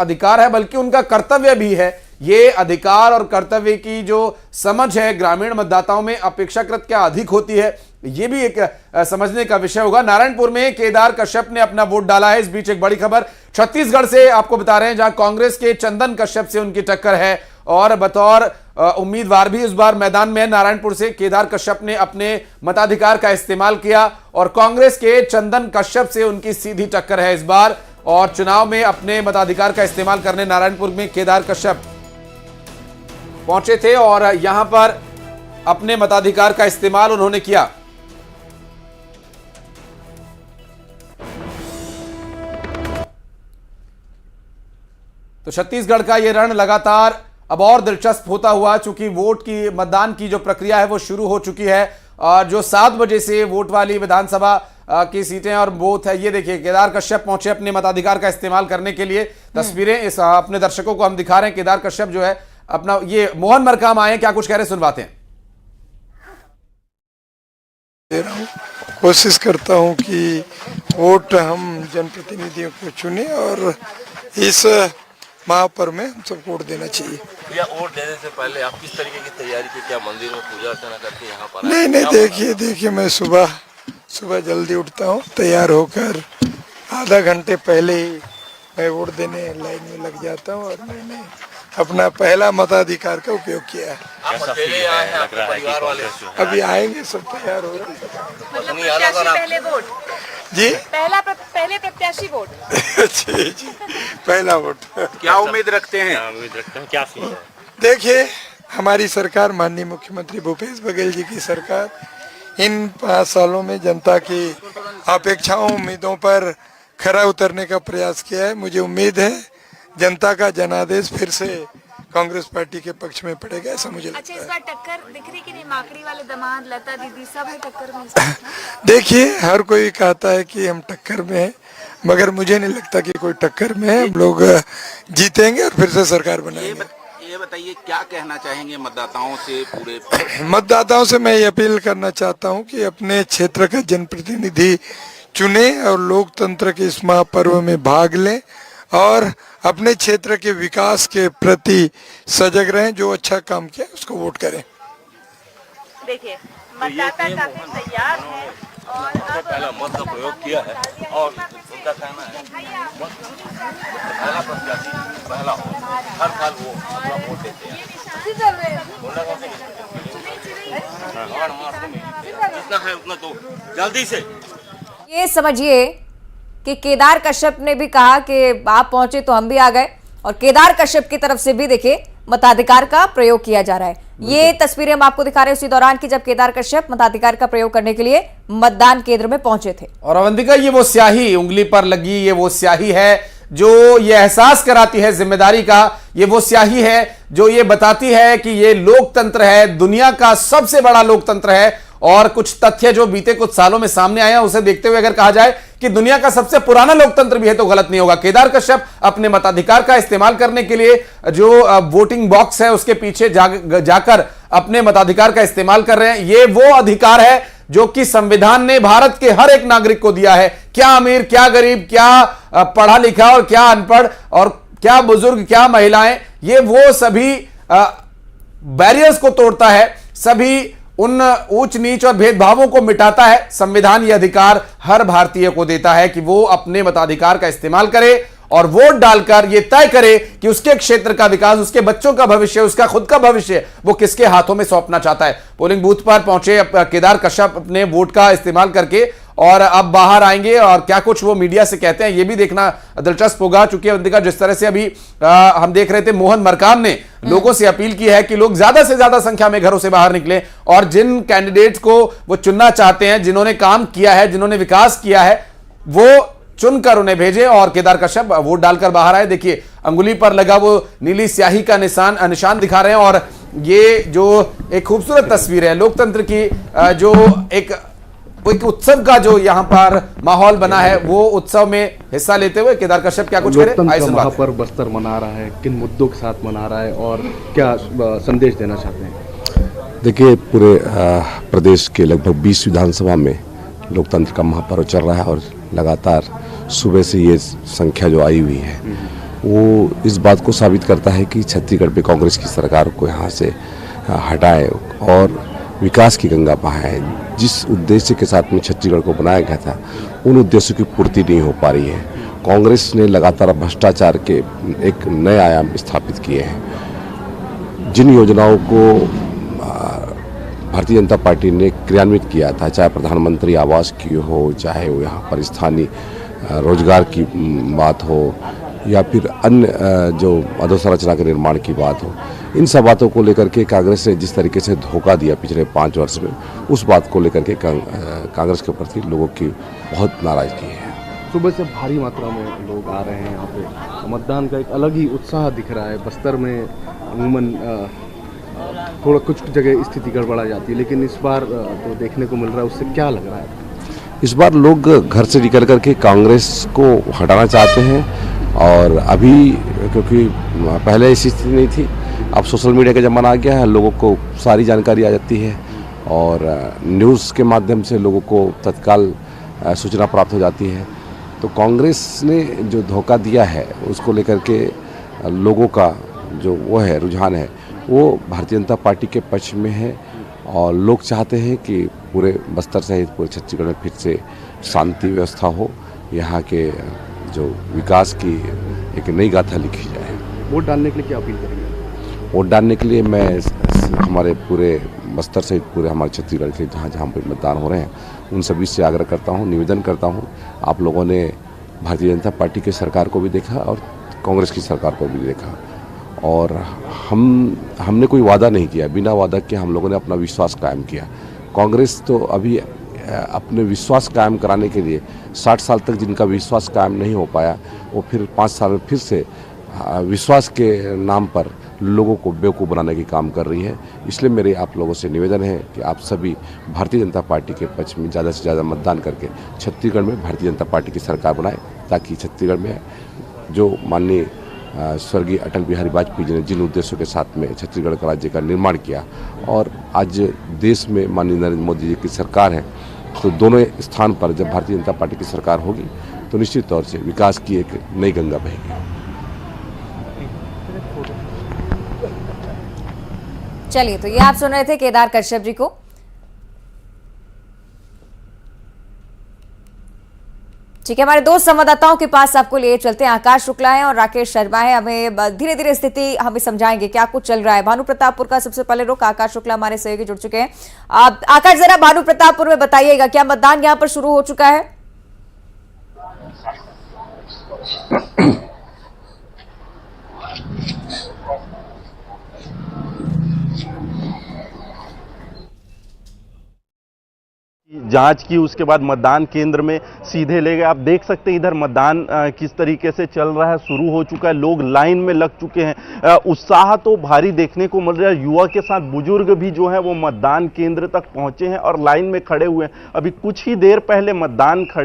अधिकार है बल्कि उनका कर्तव्य भी है। ये अधिकार और कर्तव्य की जो समझ है ग्रामीण मतदाताओं में अपेक्षाकृत क्या अधिक होती है, ये भी एक समझने का विषय होगा। नारायणपुर में केदार कश्यप ने अपना वोट डाला है। इस बीच एक बड़ी खबर छत्तीसगढ़ से आपको बता रहे हैं, जहां कांग्रेस के चंदन कश्यप से उनकी टक्कर है और बतौर उम्मीदवार भी इस बार मैदान में है। नारायणपुर से केदार कश्यप ने अपने मताधिकार का इस्तेमाल किया और कांग्रेस के चंदन कश्यप से उनकी सीधी टक्कर है इस बार। और चुनाव में अपने मताधिकार का इस्तेमाल करने नारायणपुर में केदार कश्यप पहुंचे थे और यहां पर अपने मताधिकार का इस्तेमाल उन्होंने किया। तो छत्तीसगढ़ का यह रण लगातार अब और दिलचस्प होता हुआ, चूंकि वोट की मतदान की जो प्रक्रिया है वो शुरू हो चुकी है और जो 7 बजे से वोट वाली विधानसभा की सीटें और बूथ है, ये देखिए केदार कश्यप पहुंचे अपने मताधिकार का इस्तेमाल करने के लिए। तस्वीरें इस अपने दर्शकों को हम दिखा रहे हैं। केदार कश्यप जो है अपना, ये मोहन मरकाम आए, क्या कुछ कह रहे सुनवाते हैं। कोशिश करता हूं कि वोट हम जनप्रतिनिधियों को चुने और इस महापर्व में हम सब वोट देना चाहिए। या वोट देने से पहले आप किस तरीके की तैयारी की? क्या मंदिर में पूजा अर्चना करके यहाँ पर? नहीं, देखिए मैं सुबह जल्दी उठता हूँ, तैयार होकर आधा घंटे पहले ही मैं वोट देने लाइन में लग जाता हूँ और मैंने अपना पहला मताधिकार का उपयोग किया है। आप अकेले आए हैं, आपके परिवार वाले? अभी आएंगे, सब तैयार हो रहे हैं। पहले वोट जी, पहले प्रत्याशी वोट। जी, पहला वोट। क्या उम्मीद रखते हैं? क्या देखिए, हमारी सरकार, माननीय मुख्यमंत्री भूपेश बघेल जी की सरकार, इन 5 सालों में जनता की अपेक्षाओं उम्मीदों पर खरा उतरने का प्रयास किया है। मुझे उम्मीद है जनता का जनादेश फिर से कांग्रेस पार्टी के पक्ष में पड़ेगा, ऐसा मुझे लगता है। अच्छा, इस बार टक्कर दिख रही कि नहीं? माकड़ी वाले दामाद, लता दीदी, सब है टक्कर में। देखिए, हर कोई कहता है कि हम टक्कर में हैं, मगर मुझे नहीं लगता कि कोई टक्कर में है। हम लोग जीतेंगे और फिर से सरकार बनाएंगे। ये बताइए, क्या कहना चाहेंगे मतदाताओं से? पूरे मतदाताओं से मैं ये अपील करना चाहता हूँ कि अपने क्षेत्र का जनप्रतिनिधि चुने और लोकतंत्र के इस महापर्व में भाग लें और अपने क्षेत्र के विकास के प्रति सजग रहें। जो अच्छा काम किया उसको वोट करें। देखिए, मतदाता काफी तैयार है और अब पहला मत का प्रयोग किया है और उनका कहना है पहला प्रत्याशी पहला हर साल वो अपना वोट देते हैं। जितना है उतना तो जल्दी से। ये समझिए कि केदार कश्यप ने भी कहा कि आप पहुंचे तो हम भी आ गए और केदार कश्यप की तरफ से भी देखिए मताधिकार का प्रयोग किया जा रहा है। ये तस्वीरें हम आपको दिखा रहे हैं उसी दौरान की जब केदार कश्यप मताधिकार का प्रयोग करने के लिए मतदान केंद्र में पहुंचे थे। और अवंतिका, ये वो स्याही उंगली पर लगी, ये वो स्याही है जो ये एहसास कराती है जिम्मेदारी का। ये वो स्याही है जो ये बताती है कि ये लोकतंत्र है, दुनिया का सबसे बड़ा लोकतंत्र है। और कुछ तथ्य जो बीते कुछ सालों में सामने आए हैं उसे देखते हुए अगर कहा जाए कि दुनिया का सबसे पुराना लोकतंत्र भी है तो गलत नहीं होगा। केदार कश्यप अपने मताधिकार का इस्तेमाल करने के लिए जो वोटिंग बॉक्स है उसके पीछे जाकर अपने मताधिकार का इस्तेमाल कर रहे हैं। ये वो अधिकार है जो कि संविधान ने भारत के हर एक नागरिक को दिया है। क्या अमीर, क्या गरीब, क्या पढ़ा लिखा और क्या अनपढ़, और क्या बुजुर्ग, क्या महिलाएं, ये वो सभी बैरियर्स को तोड़ता है, सभी उन ऊंच नीच और भेदभावों को मिटाता है। संविधान ये अधिकार हर भारतीय को देता है कि वो अपने मताधिकार का इस्तेमाल करे और वोट डालकर ये तय करे कि उसके क्षेत्र का विकास, उसके बच्चों का भविष्य, उसका खुद का भविष्य वो किसके हाथों में सौंपना चाहता है। पोलिंग बूथ पर पहुंचे केदार कश्यप अपने वोट का इस्तेमाल करके और अब बाहर आएंगे और क्या कुछ वो मीडिया से कहते हैं ये भी देखना दिलचस्प होगा। चूंकि अवंतिका, जिस तरह से अभी हम देख रहे थे, मोहन मरकाम ने लोगों से अपील की है कि लोग ज्यादा से ज्यादा संख्या में घरों से बाहर निकले और जिन कैंडिडेट्स को वो चुनना चाहते हैं, जिन्होंने काम किया है, जिन्होंने विकास किया है, वो चुनकर उन्हें भेजे और केदार कश्यप वोट डालकर बाहर आए। देखिए, अंगुली पर लगा वो नीली स्याही का निशान दिखा रहे हैं और ये जो एक खूबसूरत तस्वीर है लोकतंत्र की, जो एक उत्सव का जो यहाँ पर माहौल बना है, वो उत्सव में हिस्सा लेते हुए केदार कश्यप क्या कुछ करें। महापर्व बस्तर मना रहा है, किन मुद्दों के साथ मना रहा है और क्या संदेश देना चाहते हैं? देखिए, पूरे प्रदेश के लगभग 20 विधानसभा में लोकतंत्र का महापर्व चल रहा है और लगातार सुबह से ये संख्या जो आई हुई है वो इस बात को साबित करता है कि छत्तीसगढ़ पे कांग्रेस की सरकार को यहाँ से हटाए और विकास की गंगा बहाए। जिस उद्देश्य के साथ में छत्तीसगढ़ को बनाया गया था उन उद्देश्यों की पूर्ति नहीं हो पा रही है। कांग्रेस ने लगातार भ्रष्टाचार के एक नए आयाम स्थापित किए हैं। जिन योजनाओं को भारतीय जनता पार्टी ने क्रियान्वित किया था, चाहे प्रधानमंत्री आवास की हो, चाहे वो यहाँ पर स्थानीय रोजगार की बात हो या फिर अन्य जो अधोसंरचना के निर्माण की बात हो, इन सब बातों को लेकर के कांग्रेस ने जिस तरीके से धोखा दिया पिछले 5 वर्ष में, उस बात को लेकर के कांग्रेस के प्रति लोगों की बहुत नाराजगी है। सुबह से भारी मात्रा में लोग आ रहे हैं यहाँ पे, मतदान का एक अलग ही उत्साह दिख रहा है। बस्तर में अमूमन थोड़ा कुछ जगह स्थिति गड़बड़ा जाती है, लेकिन इस बार जो देखने को मिल रहा है उससे क्या लग रहा है? इस बार लोग घर से निकल करके कांग्रेस को हटाना चाहते हैं और अभी क्योंकि पहले ऐसी स्थिति नहीं थी, अब सोशल मीडिया का ज़माना आ गया है, लोगों को सारी जानकारी आ जाती है और न्यूज़ के माध्यम से लोगों को तत्काल सूचना प्राप्त हो जाती है। तो कांग्रेस ने जो धोखा दिया है उसको लेकर के लोगों का जो वो है रुझान है वो भारतीय जनता पार्टी के पक्ष में है और लोग चाहते हैं कि पूरे बस्तर सहित पूरे छत्तीसगढ़ में फिर से शांति व्यवस्था हो, यहाँ के जो विकास की एक नई गाथा लिखी जाए। वोट डालने के लिए क्या अपील करेंगे? वोट डालने के लिए मैं हमारे पूरे बस्तर सहित पूरे हमारे छत्तीसगढ़ के जहाँ जहाँ पर मतदान हो रहे हैं उन सभी से आग्रह करता हूँ, निवेदन करता हूँ। आप लोगों ने भारतीय जनता पार्टी की सरकार को भी देखा और कांग्रेस की सरकार को भी देखा और हमने कोई वादा नहीं किया, बिना वादा के हम लोगों ने अपना विश्वास कायम किया। कांग्रेस तो अभी अपने विश्वास कायम कराने के लिए 60 साल तक जिनका विश्वास कायम नहीं हो पाया वो फिर 5 साल में फिर से विश्वास के नाम पर लोगों को बेवकूफ़ बनाने की काम कर रही है। इसलिए मेरे आप लोगों से निवेदन है कि आप सभी भारतीय जनता पार्टी के पक्ष में ज़्यादा से ज़्यादा मतदान करके छत्तीसगढ़ में भारतीय जनता पार्टी की सरकार बनाए, ताकि छत्तीसगढ़ में जो माननीय स्वर्गीय अटल बिहारी वाजपेयी जी ने जिन उद्देश्यों के साथ में छत्तीसगढ़ का राज्य का निर्माण किया और आज देश में माननीय नरेंद्र मोदी जी की सरकार है, तो दोनों स्थान पर जब भारतीय जनता पार्टी की सरकार होगी तो निश्चित तौर से विकास की एक नई गंगा बहेगी। चलिए, तो ये आप सुन रहे थे केदार कश्यप जी को। ठीक है, हमारे 2 संवाददाताओं के पास आपको लिए चलते हैं। आकाश शुक्ला है और राकेश शर्मा है। हमें धीरे धीरे स्थिति हमें समझाएंगे क्या कुछ चल रहा है। भानु प्रतापपुर का सबसे पहले रुख, आकाश शुक्ला हमारे सहयोगी जुड़ चुके हैं। आकाश, जरा भानु प्रतापपुर में बताइएगा, क्या मतदान यहां पर शुरू हो चुका है? जांच की, उसके बाद मतदान केंद्र में सीधे ले गए। आप देख सकते हैं इधर मतदान किस तरीके से चल रहा है, शुरू हो चुका है, लोग लाइन में लग चुके हैं। उत्साह तो भारी देखने को मिल रहा है। युवा के साथ बुजुर्ग भी जो है वो मतदान केंद्र तक पहुंचे हैं और लाइन में खड़े हुए हैं। अभी कुछ ही देर पहले मतदान खड़े